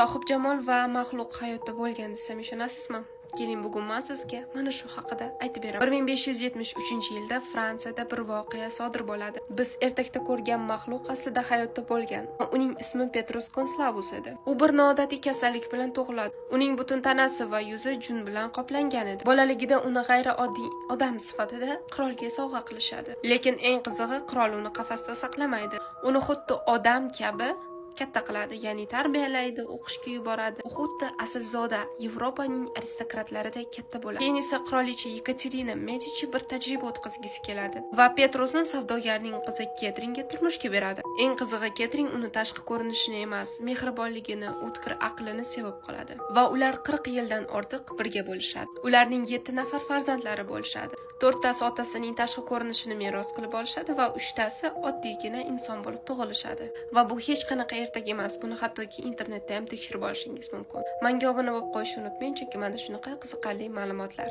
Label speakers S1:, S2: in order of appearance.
S1: Sohibjamol va maxluq hayotda bo'lgan desam ishonasizmi? Keling, bugun men sizga mana shu haqida aytib beraman. 1573-yilda Fransiyada bir voqea sodir bo'ladi. Biz ertakda ko'rgan maxluq aslida hayotda bo'lgan. Uning ismi Petrus Konslavus edi. U bir noodatiy kasallik bilan tug'iladi. Uning butun tanasi va yuzi jun bilan qoplangan edi. Bolaligida uni g'ayrioddiy odam sifatida qirolga sovg'a qilishadi. Lekin eng qizig'i, qirol uni qafasda saqlamaydi. Uni xuddi odam kabi katta qiladi, ya'ni tarbiyalaydi, o'qishga yuboradi. U xuddi aslzoda Yevropaning aristokratlarida katta bo'ladi. Keyin esa qirolicha Yekaterina Medici bir tajriba o'tkazgisi keladi va Petrusni savdogarning qizi Ketringa turmushga beradi. Eng qizig'i, Ketrin uni tashqi ko'rinishini emas, mehribonligini, o'tkir aqlini sevib qoladi va ular 40 yildan ortiq birga bo'lishadi. Ularning 7 nafar farzandlari bo'lishadi. 4tasi otasining tashqi ko'rinishini meros qilib olishadi va 3tasi oddiygina inson bo'lib tug'ilishadi. Va bu hech qanaqa ertak emas. Buni hattoki internetda ham tekshirib olishingiz mumkin. Menga obuna bo'lib qo'yishni unutmang, chunki mana shunaqa qiziqarli ma'lumotlar